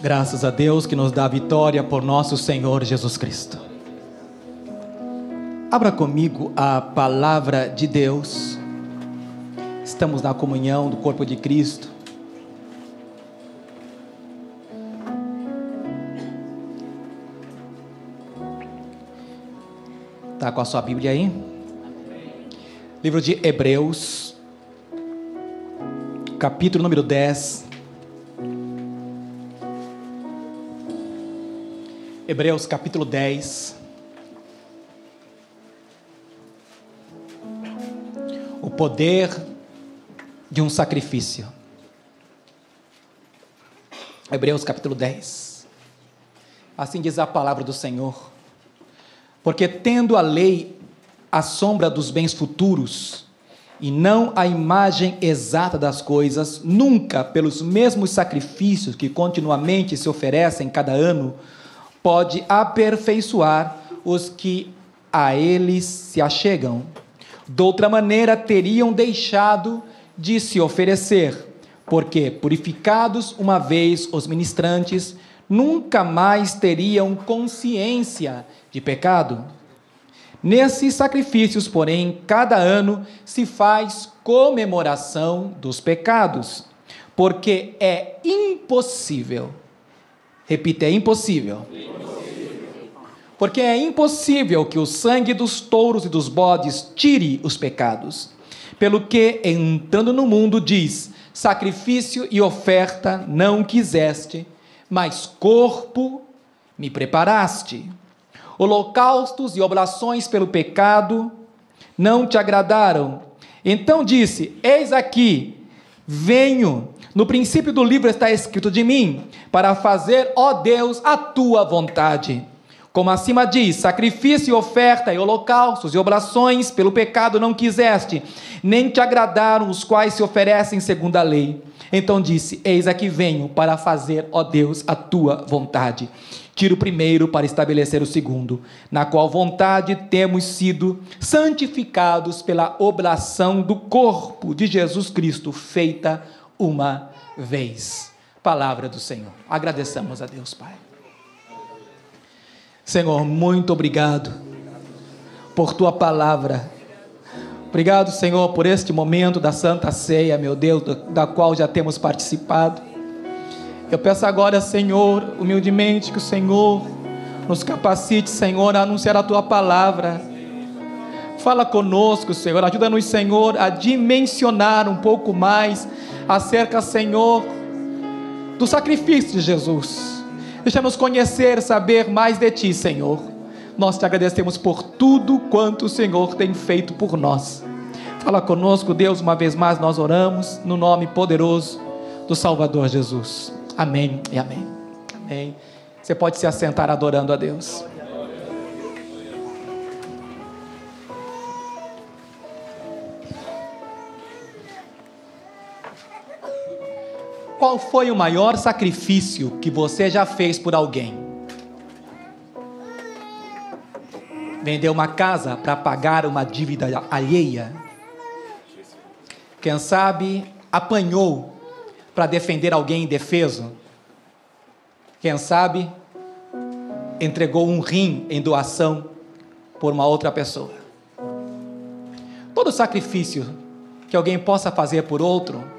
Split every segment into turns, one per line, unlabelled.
Graças a Deus que nos dá a vitória por nosso Senhor Jesus Cristo. Abra comigo a palavra de Deus. Estamos na comunhão do corpo de Cristo. Está com a sua Bíblia aí? Livro de Hebreus, capítulo número 10. Hebreus capítulo 10. O poder de um sacrifício. Hebreus capítulo 10. Assim diz a palavra do Senhor. Porque tendo a lei a sombra dos bens futuros, e não a imagem exata das coisas, nunca pelos mesmos sacrifícios que continuamente se oferecem cada ano, pode aperfeiçoar os que a eles se achegam. Doutra maneira teriam deixado de se oferecer, porque, purificados uma vez os ministrantes, nunca mais teriam consciência de pecado. Nesses sacrifícios, porém, cada ano se faz comemoração dos pecados, porque é impossível. Repita, é impossível. Porque é impossível que o sangue dos touros e dos bodes tire os pecados. Pelo que, entrando no mundo, diz: sacrifício e oferta não quiseste, mas corpo me preparaste. Holocaustos e oblações pelo pecado não te agradaram. Então disse: eis aqui, venho. No princípio do livro está escrito de mim, para fazer, ó Deus, a tua vontade. Como acima diz: sacrifício e oferta e holocaustos e oblações pelo pecado não quiseste, nem te agradaram os quais se oferecem segundo a lei. Então disse: eis aqui venho para fazer, ó Deus, a tua vontade. Tiro o primeiro para estabelecer o segundo, na qual vontade temos sido santificados pela oblação do corpo de Jesus Cristo, feita uma vez. Palavra do Senhor. Agradeçamos a Deus, Pai. Senhor, muito obrigado por tua palavra. Obrigado, Senhor, por este momento da Santa Ceia, meu Deus, da qual já temos participado. Eu peço agora, Senhor, humildemente, que o Senhor nos capacite, Senhor, a anunciar a tua palavra. Fala conosco, Senhor, ajuda-nos, Senhor, a dimensionar um pouco mais acerca, Senhor, do sacrifício de Jesus. Deixa-nos conhecer, saber mais de Ti, Senhor. Nós te agradecemos por tudo quanto o Senhor tem feito por nós. Fala conosco, Deus, uma vez mais nós oramos, no nome poderoso do Salvador Jesus. Amém e amém. Amém. Você pode se assentar adorando a Deus. Qual foi o maior sacrifício que você já fez por alguém? Vendeu uma casa para pagar uma dívida alheia? Quem sabe apanhou para defender alguém indefeso? Quem sabe entregou um rim em doação por uma outra pessoa? Todo sacrifício que alguém possa fazer por outro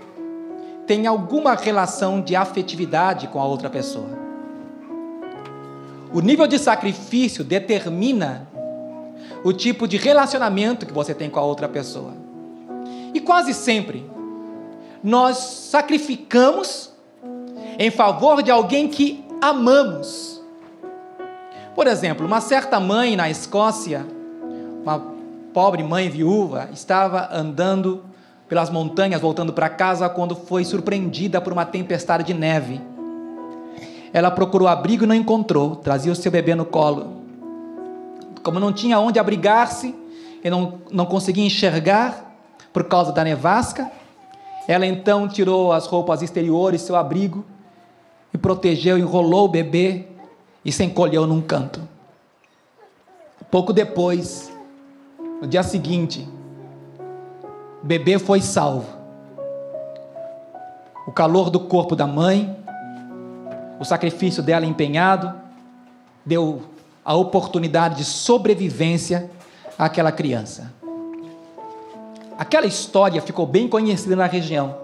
tem alguma relação de afetividade com a outra pessoa. O nível de sacrifício determina o tipo de relacionamento que você tem com a outra pessoa. E quase sempre nós sacrificamos em favor de alguém que amamos. Por exemplo, uma certa mãe na Escócia, uma pobre mãe viúva, estava andando pelas montanhas, voltando para casa, quando foi surpreendida por uma tempestade de neve. Ela procurou abrigo e não encontrou, trazia o seu bebê no colo. Como não tinha onde abrigar-se, e não conseguia enxergar por causa da nevasca, ela então tirou as roupas exteriores, seu abrigo, e protegeu, enrolou o bebê e se encolheu num canto. Pouco depois, no dia seguinte, o bebê foi salvo. O calor do corpo da mãe, o o sacrifício dela empenhado deu a oportunidade de sobrevivência àquela criança. Aquela história ficou bem conhecida na região.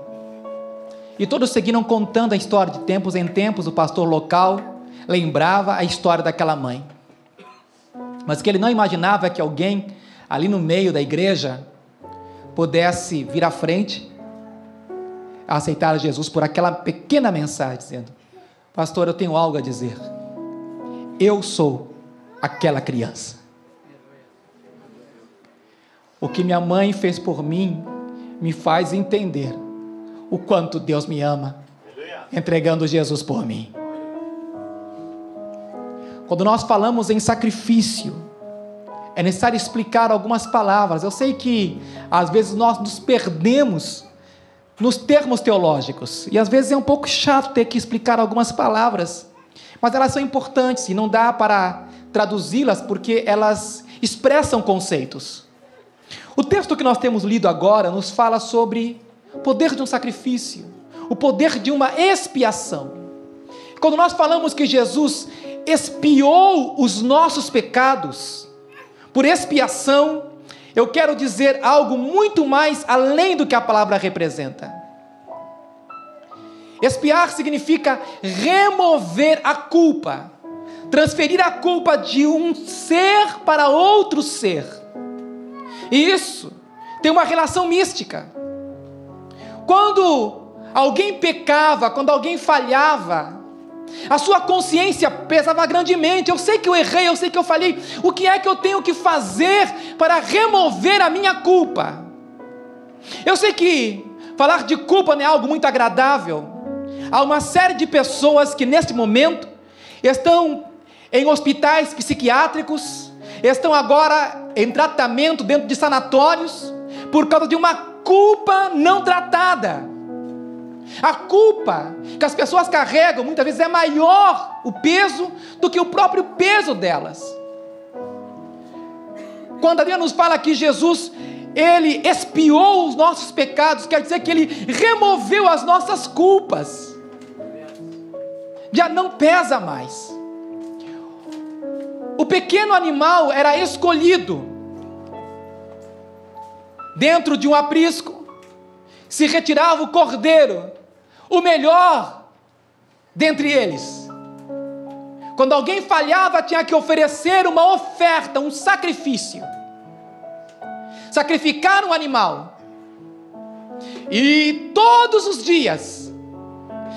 E todos seguiram contando a história. De tempos em tempos, o pastor local lembrava a história daquela mãe. Mas o que ele não imaginava é que alguém ali no meio da igreja pudesse vir à frente a aceitar Jesus por aquela pequena mensagem, dizendo: pastor, eu tenho algo a dizer. Eu sou aquela criança. O que minha mãe fez por mim me faz entender o quanto Deus me ama, entregando Jesus por mim. Quando nós falamos em sacrifício, é necessário explicar algumas palavras. Eu sei que às vezes nós nos perdemos nos termos teológicos, e às vezes é um pouco chato ter que explicar algumas palavras, mas elas são importantes e não dá para traduzi-las porque elas expressam conceitos. O texto que nós temos lido agora nos fala sobre o poder de um sacrifício, o poder de uma expiação. Quando nós falamos que Jesus expiou os nossos pecados, por expiação, eu quero dizer algo muito mais além do que a palavra representa. Expiar significa remover a culpa, transferir a culpa de um ser para outro ser. E isso tem uma relação mística. Quando alguém pecava, quando alguém falhava, a sua consciência pesava grandemente. Eu sei que eu errei, eu sei que eu falhei. O que é que eu tenho que fazer para remover a minha culpa? Eu sei que falar de culpa não é algo muito agradável. Há uma série de pessoas que neste momento estão em hospitais psiquiátricos, estão agora em tratamento dentro de sanatórios, por causa de uma culpa não tratada. A culpa que as pessoas carregam muitas vezes é maior o peso do que o próprio peso delas. Quando a Bíblia nos fala que Jesus, ele expiou os nossos pecados, quer dizer que ele removeu as nossas culpas. Já não pesa mais. O pequeno animal era escolhido dentro de um aprisco, se retirava o cordeiro, o melhor dentre eles. Quando alguém falhava, tinha que oferecer uma oferta, um sacrifício, sacrificar um animal. E todos os dias,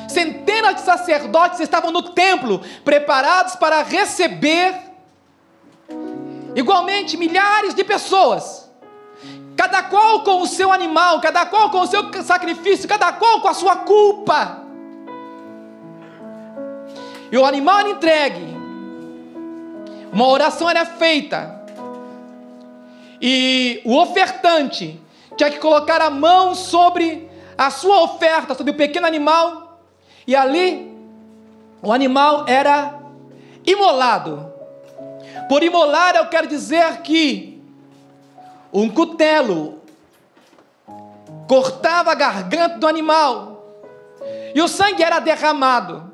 centenas de sacerdotes estavam no templo, preparados para receber, igualmente, milhares de pessoas, cada qual com o seu animal, cada qual com o seu sacrifício, cada qual com a sua culpa. E o animal era entregue, uma oração era feita, e o ofertante tinha que colocar a mão sobre a sua oferta, sobre o pequeno animal, e ali o animal era imolado. Por imolar eu quero dizer que um cutelo cortava a garganta do animal e o sangue era derramado.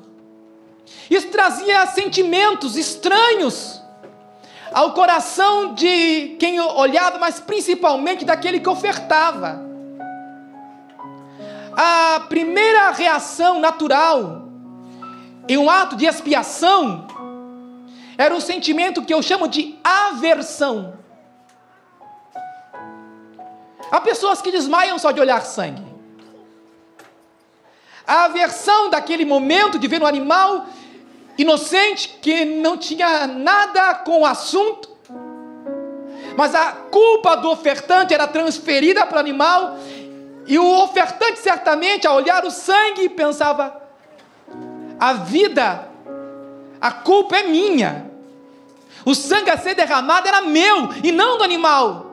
Isso trazia sentimentos estranhos ao coração de quem olhava, mas principalmente daquele que ofertava. A primeira reação natural em um ato de expiação era um sentimento que eu chamo de aversão. Há pessoas que desmaiam só de olhar sangue. A aversão daquele momento de ver um animal inocente que não tinha nada com o assunto, mas a culpa do ofertante era transferida para o animal, e o ofertante certamente, ao olhar o sangue, pensava: a vida, a culpa é minha, o sangue a ser derramado era meu e não do animal.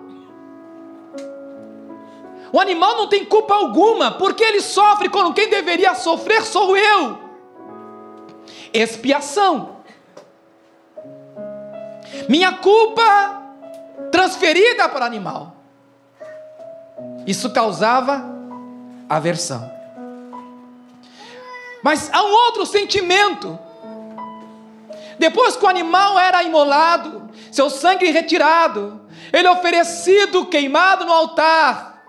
O animal não tem culpa alguma, porque ele sofre quando quem deveria sofrer sou eu. Expiação. Minha culpa transferida para o animal. Isso causava aversão. Mas há um outro sentimento Depois que o animal era imolado, seu sangue retirado, ele é oferecido, queimado no altar,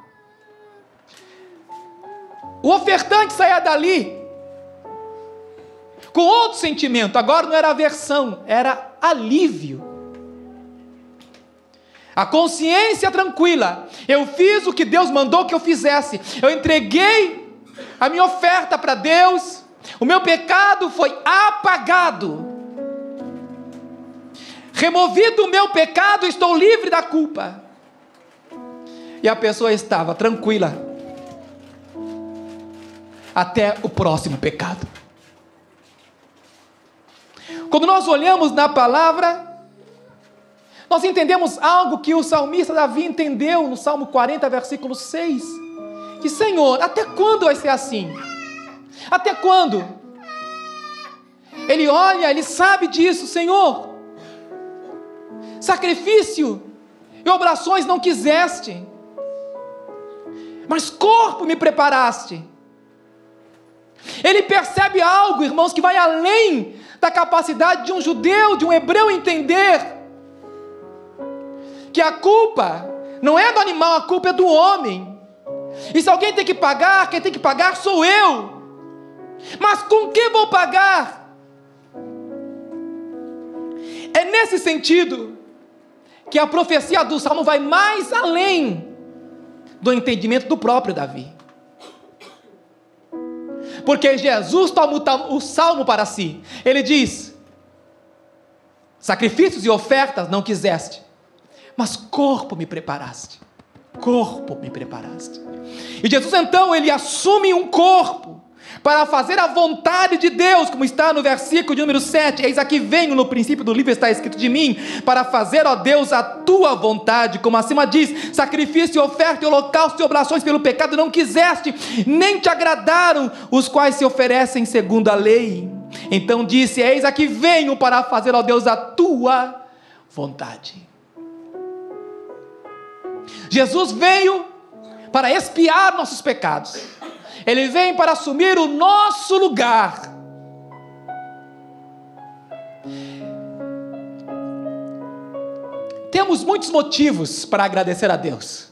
o ofertante saía dali com outro sentimento. Agora não era aversão, era alívio. A consciência tranquila. Eu fiz o que Deus mandou que eu fizesse. Eu entreguei a minha oferta para Deus. O meu pecado foi apagado. Removido o meu pecado, estou livre da culpa. E a pessoa estava tranquila até o próximo pecado. Quando nós olhamos na palavra, nós entendemos algo que o salmista Davi entendeu no Salmo 40, versículo 6. Que, Senhor, até quando vai ser assim? Até quando? Ele olha, ele sabe disso. Senhor, sacrifício e oblações não quiseste, mas corpo me preparaste. Ele percebe algo, irmãos, que vai além da capacidade de um judeu, de um hebreu entender que a culpa não é do animal, a culpa é do homem. E se alguém tem que pagar, quem tem que pagar sou eu. Mas com que vou pagar? É nesse sentido que a profecia do Salmo vai mais além do entendimento do próprio Davi. Porque Jesus toma o Salmo para si. Ele diz: sacrifícios e ofertas não quiseste, mas corpo me preparaste. Corpo me preparaste. E Jesus então, ele assume um corpo para fazer a vontade de Deus, como está no versículo de número 7. Eis aqui venho, no princípio do livro está escrito de mim, para fazer, ó Deus, a tua vontade, como acima diz: sacrifício, oferta, holocausto e oblações pelo pecado não quiseste, nem te agradaram os quais se oferecem segundo a lei. Então disse: eis aqui venho para fazer, ó Deus, a tua vontade. Jesus veio para expiar nossos pecados. Ele vem para assumir o nosso lugar. Temos muitos motivos para agradecer a Deus.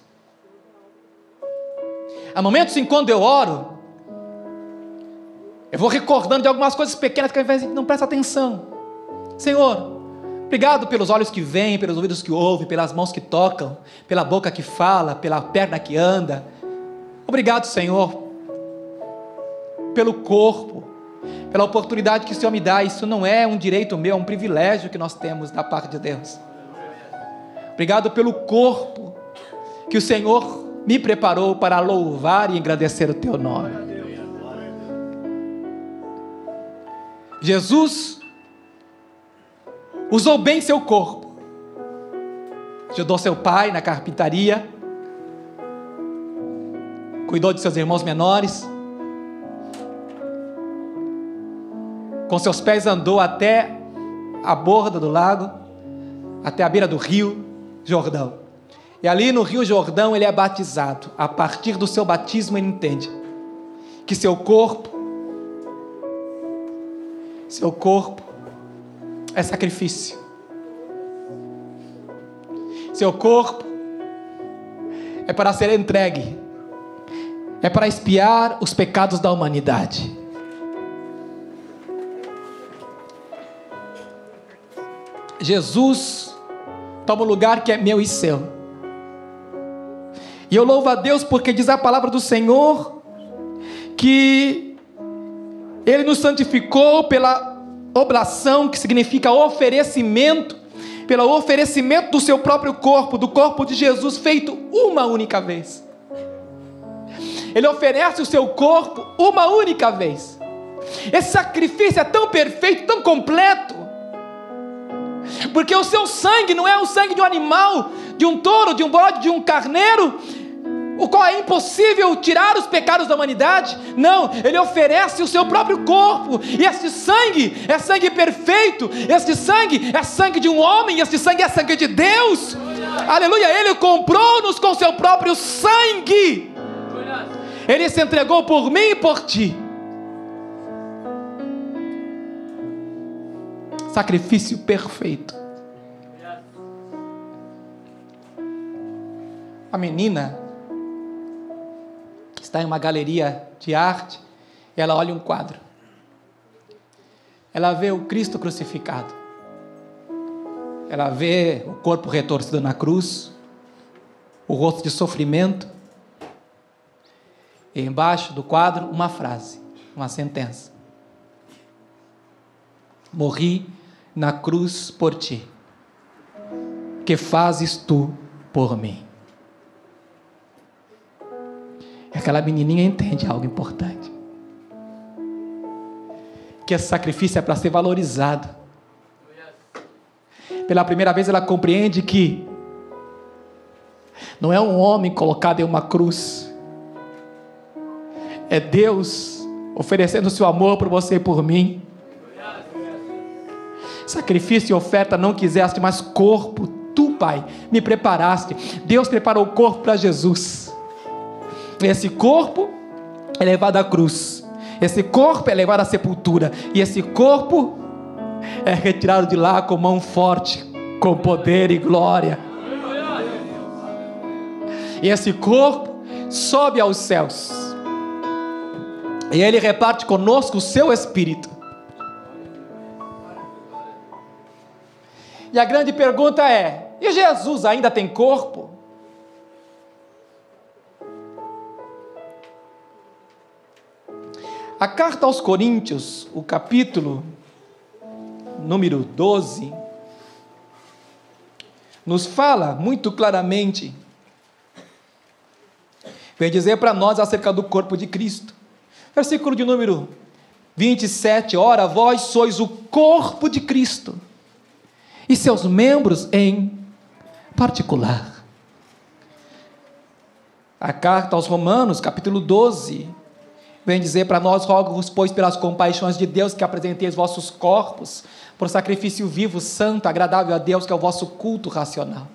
Há momentos em quando eu oro, eu vou recordando de algumas coisas pequenas que às vezes não presta atenção. Senhor, obrigado pelos olhos que veem, pelos ouvidos que ouvem, pelas mãos que tocam, pela boca que fala, pela perna que anda. Obrigado, Senhor, pelo corpo, pela oportunidade que o Senhor me dá. Isso não é um direito meu, é um privilégio que nós temos da parte de Deus. Obrigado pelo corpo que o Senhor me preparou para louvar e engrandecer o teu nome. Jesus usou bem seu corpo. Ajudou seu pai na carpintaria, cuidou de seus irmãos menores, com seus pés andou até a borda do lago, até a beira do rio Jordão. E ali no rio Jordão ele é batizado. A partir do seu batismo ele entende que seu corpo é sacrifício. Seu corpo é para ser entregue, é para expiar os pecados da humanidade. Jesus toma o lugar que é meu e seu. E eu louvo a Deus porque diz a palavra do Senhor que Ele nos santificou pela oblação, que significa oferecimento, pelo oferecimento do seu próprio corpo, do corpo de Jesus, feito uma única vez. Ele oferece o seu corpo uma única vez. Esse sacrifício é tão perfeito, tão completo, porque o seu sangue não é o sangue de um animal, de um touro, de um bode, de um carneiro, o qual é impossível tirar os pecados da humanidade. Não, ele oferece o seu próprio corpo, e este sangue é sangue perfeito, este sangue é sangue de um homem, este sangue é sangue de Deus. Aleluia, ele comprou-nos com seu próprio sangue, ele se entregou por mim e por ti. sacrifício perfeito. A menina que está em uma galeria de arte, ela olha um quadro. Ela vê o Cristo crucificado. Ela vê o corpo retorcido na cruz, o rosto de sofrimento. E embaixo do quadro, uma frase, uma sentença: morri na cruz por ti. Que fazes tu por mim? E aquela menininha entende algo importante. Que esse sacrifício é para ser valorizado. Pela primeira vez ela compreende que não é um homem colocado em uma cruz. É Deus oferecendo o seu amor por você e por mim. Sacrifício e oferta não quiseste, mas corpo, tu, Pai, me preparaste. Deus preparou o corpo para Jesus. Esse corpo é levado à cruz. Esse corpo é levado à sepultura. E esse corpo é retirado de lá com mão forte, com poder e glória. E esse corpo sobe aos céus. E Ele reparte conosco o seu Espírito. E a grande pergunta é: e Jesus ainda tem corpo? A carta aos Coríntios, o capítulo número 12, nos fala muito claramente, vem dizer para nós acerca do corpo de Cristo. Versículo de número 27, ora, vós sois o corpo de Cristo, e seus membros em particular. A carta aos Romanos, capítulo 12, vem dizer para nós: rogo-vos, pois, pelas compaixões de Deus, que apresenteis vossos corpos por sacrifício vivo, santo, agradável a Deus, que é o vosso culto racional.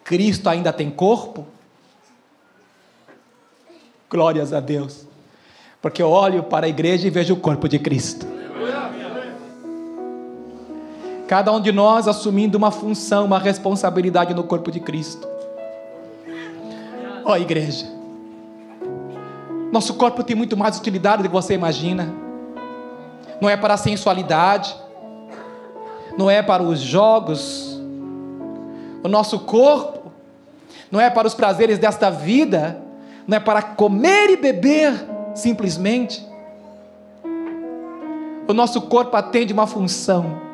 Cristo ainda tem corpo? Glórias a Deus, porque eu olho para a igreja e vejo o corpo de Cristo. Cada um de nós assumindo uma função, uma responsabilidade no corpo de Cristo. Ó igreja, nosso corpo tem muito mais utilidade do que você imagina. Não é para a sensualidade, não é para os jogos. O nosso corpo não é para os prazeres desta vida, não é para comer e beber simplesmente. O nosso corpo atende uma função: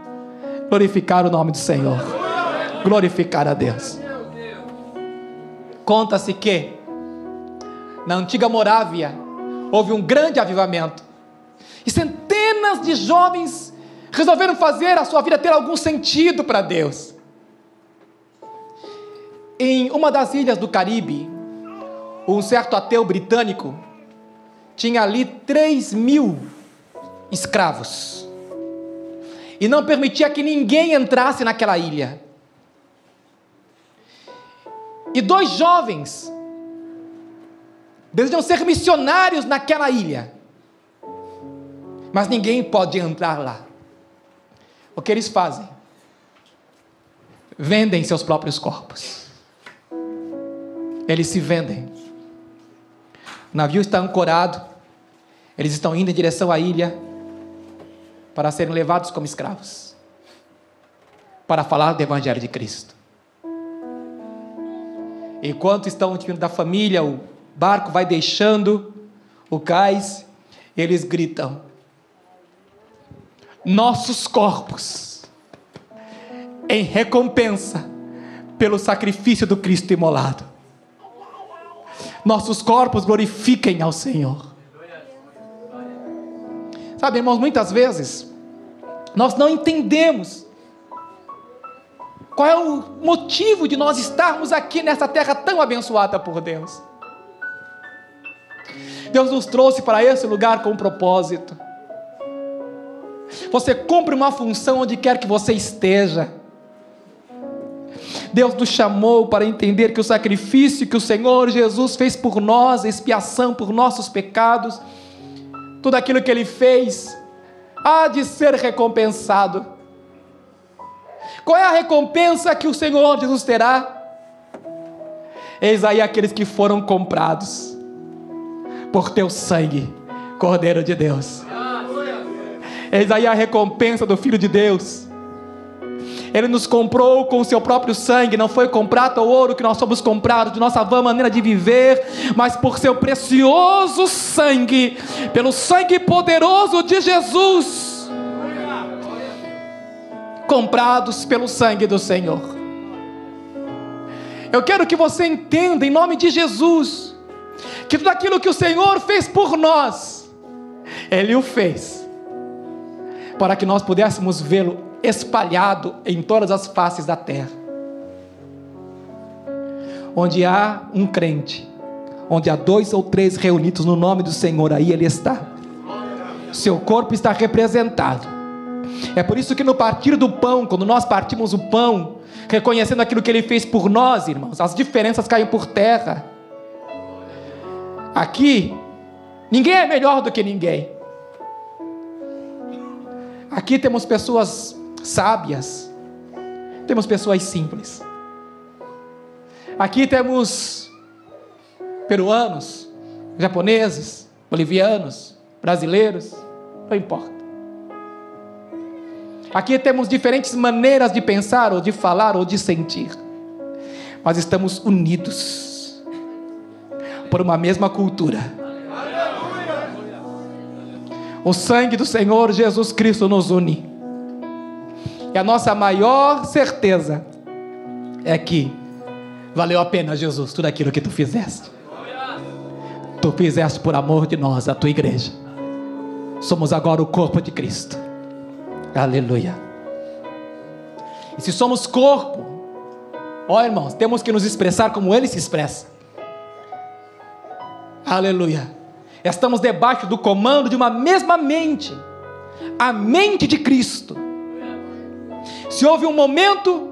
glorificar o nome do Senhor, glorificar a Deus. Conta-se que na antiga Morávia houve um grande avivamento, e centenas de jovens resolveram fazer a sua vida ter algum sentido para Deus. Em uma das ilhas do Caribe, um certo ateu britânico tinha ali 3.000 escravos, e não permitia que ninguém entrasse naquela ilha. E 2 jovens desejam ser missionários naquela ilha, mas ninguém pode entrar lá. O que eles fazem? Vendem seus próprios corpos. Eles se vendem. O navio está ancorado, eles estão indo em direção à ilha para serem levados como escravos, para falar do Evangelho de Cristo. Enquanto estão vindo da família, o barco vai deixando o cais, eles gritam: nossos corpos em recompensa pelo sacrifício do Cristo imolado. Nossos corpos glorifiquem ao Senhor. Sabe, irmãos, muitas vezes nós não entendemos qual é o motivo de nós estarmos aqui nessa terra tão abençoada por Deus. Deus nos trouxe para esse lugar com um propósito. Você cumpre uma função onde quer que você esteja. Deus nos chamou para entender que o sacrifício que o Senhor Jesus fez por nós, a expiação por nossos pecados, tudo aquilo que Ele fez há de ser recompensado. Qual é a recompensa que o Senhor Jesus terá? Eis aí aqueles que foram comprados por teu sangue, Cordeiro de Deus. Eis aí a recompensa do Filho de Deus. Ele nos comprou com o seu próprio sangue. Não foi com prata ou ouro que nós somos comprados, de nossa vã maneira de viver, mas por seu precioso sangue, pelo sangue poderoso de Jesus, comprados pelo sangue do Senhor. Eu quero que você entenda, em nome de Jesus, que tudo aquilo que o Senhor fez por nós, Ele o fez para que nós pudéssemos vê-lo espalhado em todas as faces da terra. Onde há um crente, onde há 2 ou 3 reunidos no nome do Senhor, aí Ele está. Seu corpo está representado. É por isso que no partir do pão, quando nós partimos o pão, reconhecendo aquilo que Ele fez por nós, irmãos, as diferenças caem por terra. Aqui, ninguém é melhor do que ninguém. Aqui temos pessoas sábias, temos pessoas simples. Aqui temos peruanos, japoneses, bolivianos, brasileiros, não importa. Aqui temos diferentes maneiras de pensar, ou de falar, ou de sentir, mas estamos unidos por uma mesma cultura. O sangue do Senhor Jesus Cristo nos une. E a nossa maior certeza é que valeu a pena, Jesus, tudo aquilo que tu fizeste. Tu fizeste por amor de nós, a tua igreja. Somos agora o corpo de Cristo. Aleluia. E se somos corpo, ó irmãos, temos que nos expressar como Ele se expressa. Aleluia. Estamos debaixo do comando de uma mesma mente, a mente de Cristo. Se houve um momento,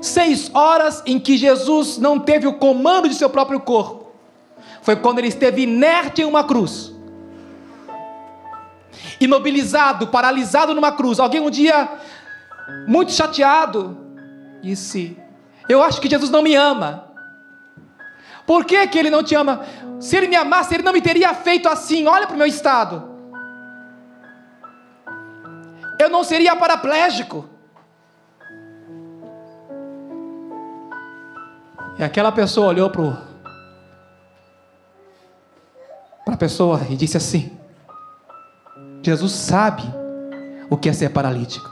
6 horas, em que Jesus não teve o comando de seu próprio corpo, foi quando Ele esteve inerte em uma cruz, imobilizado, paralisado numa cruz. Alguém um dia, muito chateado, disse: eu acho que Jesus não me ama. Por que que Ele não te ama? Se Ele me amasse, Ele não me teria feito assim. Olha para o meu estado. Eu não seria paraplégico. E aquela pessoa olhou para a pessoa e disse assim: Jesus sabe o que é ser paralítico.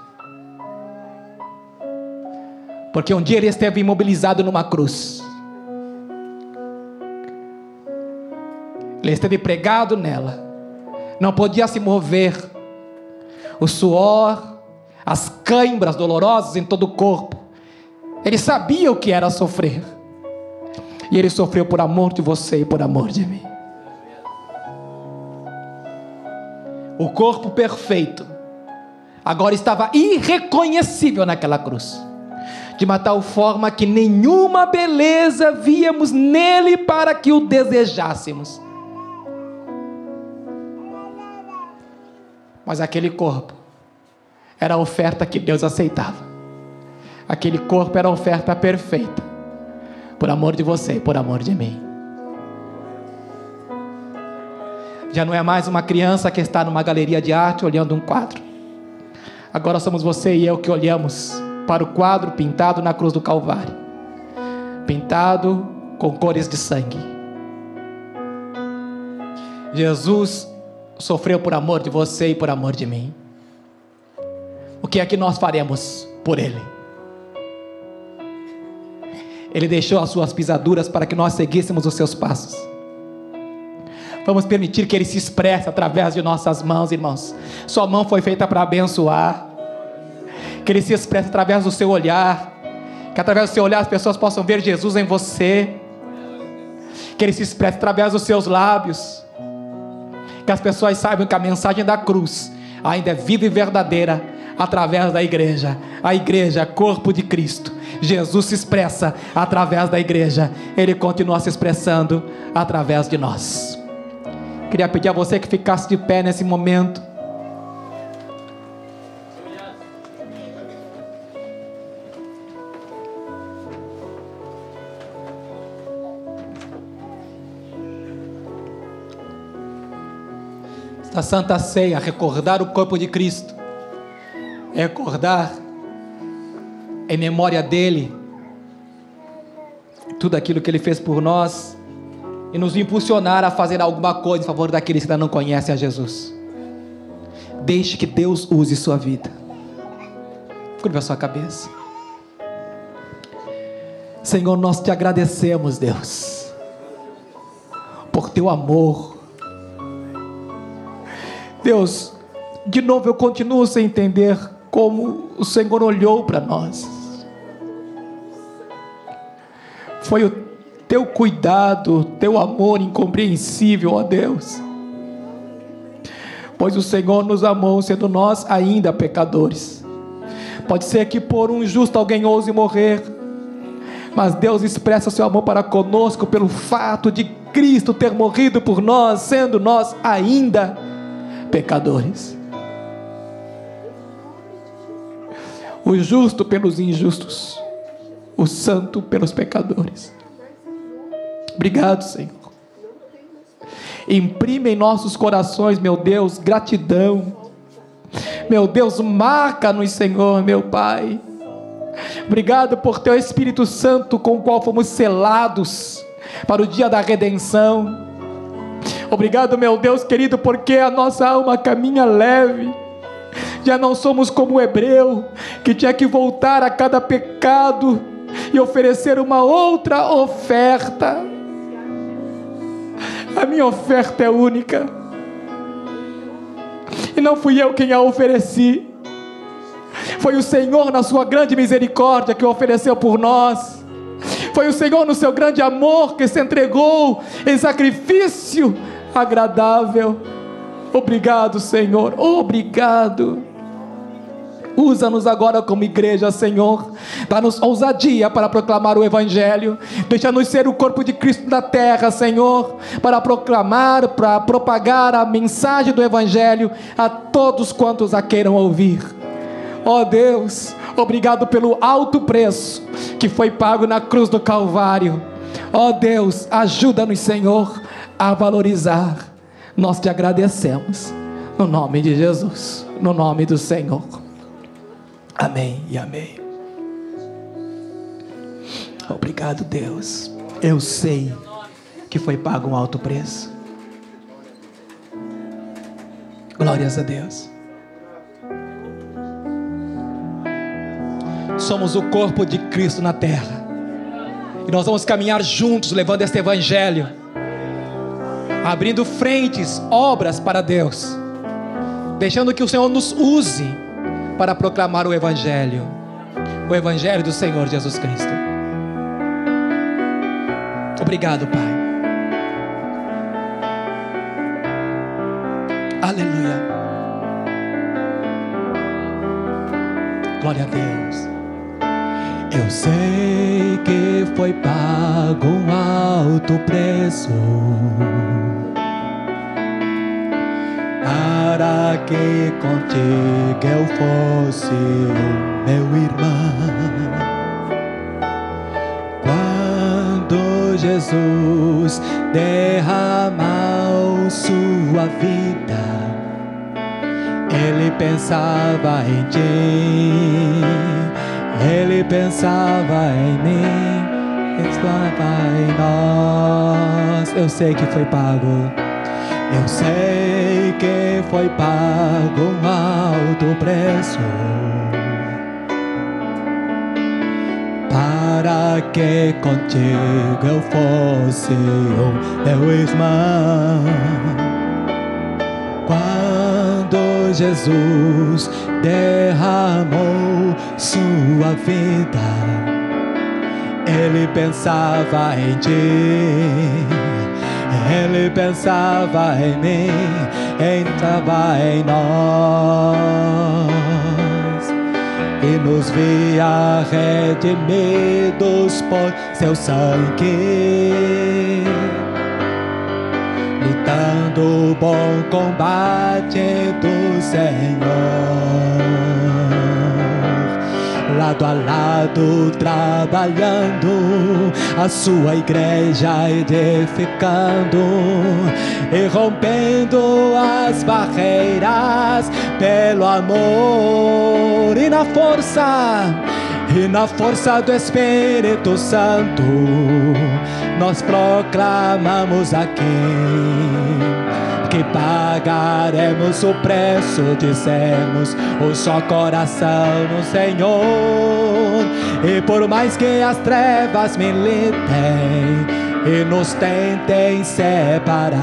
Porque um dia Ele esteve imobilizado numa cruz. Ele esteve pregado nela, não podia se mover. O suor, as cãibras dolorosas em todo o corpo. Ele sabia o que era sofrer, e Ele sofreu por amor de você e por amor de mim. O corpo perfeito agora estava irreconhecível naquela cruz, de uma tal forma que nenhuma beleza víamos nele para que o desejássemos. Mas aquele corpo era a oferta que Deus aceitava. Aquele corpo era a oferta perfeita, por amor de você e por amor de mim. Já não é mais uma criança que está numa galeria de arte olhando um quadro. Agora somos você e eu que olhamos para o quadro pintado na cruz do Calvário, pintado com cores de sangue. Jesus sofreu por amor de você e por amor de mim. O que é que nós faremos por Ele? Ele deixou as suas pisaduras para que nós seguíssemos os seus passos. Vamos permitir que Ele se expresse através de nossas mãos, irmãos. Sua mão foi feita para abençoar. Que Ele se expresse através do seu olhar. Que através do seu olhar as pessoas possam ver Jesus em você. Que Ele se expresse através dos seus lábios. Que as pessoas saibam que a mensagem da cruz ainda é viva e verdadeira através da igreja. A igreja, corpo de Cristo. Jesus se expressa através da igreja. Ele continua se expressando através de nós. Queria pedir a você que ficasse de pé nesse momento. esta Santa Ceia, recordar o corpo de Cristo, recordar em memória dele tudo aquilo que ele fez por nós e nos impulsionar a fazer alguma coisa em favor daqueles que ainda não conhecem a Jesus. Deixe que Deus use sua vida. Curva a sua cabeça. Senhor, nós te agradecemos, Deus, por teu amor. Deus, de novo eu continuo sem entender como o Senhor olhou para nós. Foi o teu cuidado, teu amor incompreensível, ó Deus. Pois o Senhor nos amou, sendo nós ainda pecadores. Pode ser que por um justo alguém ouse morrer, mas Deus expressa seu amor para conosco pelo fato de Cristo ter morrido por nós, sendo nós ainda pecadores. O justo pelos injustos, o santo pelos pecadores. Obrigado, Senhor. Imprime em nossos corações, meu Deus, gratidão. Meu Deus, marca-nos, Senhor, meu Pai. Obrigado por teu Espírito Santo, com o qual fomos selados para o dia da redenção. Obrigado, meu Deus querido, porque a nossa alma caminha leve. Já não somos como o hebreu, que tinha que voltar a cada pecado e oferecer uma outra oferta. A minha oferta é única, e não fui eu quem a ofereci. Foi o Senhor, na sua grande misericórdia, que ofereceu por nós. Foi o Senhor, no seu grande amor, que se entregou em sacrifício agradável. Obrigado, Senhor, obrigado. Usa-nos agora como igreja, Senhor. Dá-nos ousadia para proclamar o Evangelho. Deixa-nos ser o corpo de Cristo na terra, Senhor, para proclamar, para propagar a mensagem do Evangelho a todos quantos a queiram ouvir. Ó Deus, obrigado pelo alto preço que foi pago na cruz do Calvário. Ó Deus, ajuda-nos, Senhor, a valorizar. Nós te agradecemos, no nome de Jesus, no nome do Senhor. Amém e amém. Obrigado, Deus. Eu sei que foi pago um alto preço. Glórias a Deus. Somos o corpo de Cristo na terra, e nós vamos caminhar juntos levando este Evangelho, abrindo frentes, obras para Deus, deixando que o Senhor nos use para proclamar o Evangelho do Senhor Jesus Cristo. Obrigado, Pai. Aleluia. Glória a Deus. Eu sei que foi pago um alto preço para que contigo eu fosse o meu irmão. Quando Jesus derramou sua vida, Ele pensava em ti, Ele pensava em mim, pensava em nós. Eu sei que foi pago. Eu sei que foi pago um alto preço para que contigo eu fosse o meu irmão. Quando Jesus derramou sua vida, Ele pensava em ti, Ele pensava em mim, entrava em nós e nos via redimidos por seu sangue, lutando o bom combate do Senhor. lado a lado, trabalhando, a sua igreja edificando e rompendo as barreiras pelo amor e na força do Espírito Santo, nós proclamamos aqui que pagaremos o preço de sermos um só coração no Senhor. E por mais que as trevas militem e nos tentem separar,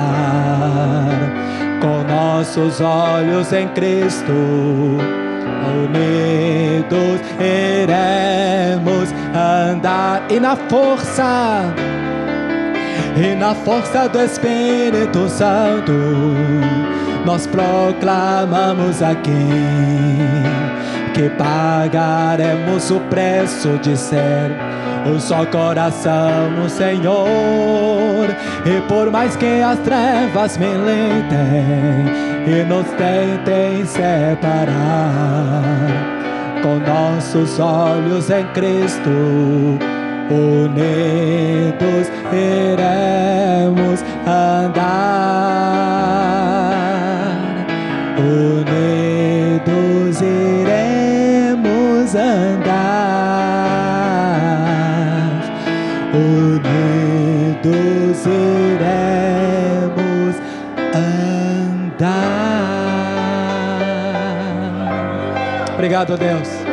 com nossos olhos em Cristo unidos iremos andar e na força do Espírito Santo, nós proclamamos aqui que pagaremos o preço de ser um só coração no Senhor. E por mais que as trevas militem e nos tentem separar, com nossos olhos em Cristo unidos iremos andar, unidos iremos andar, unidos iremos andar. Obrigado, Deus.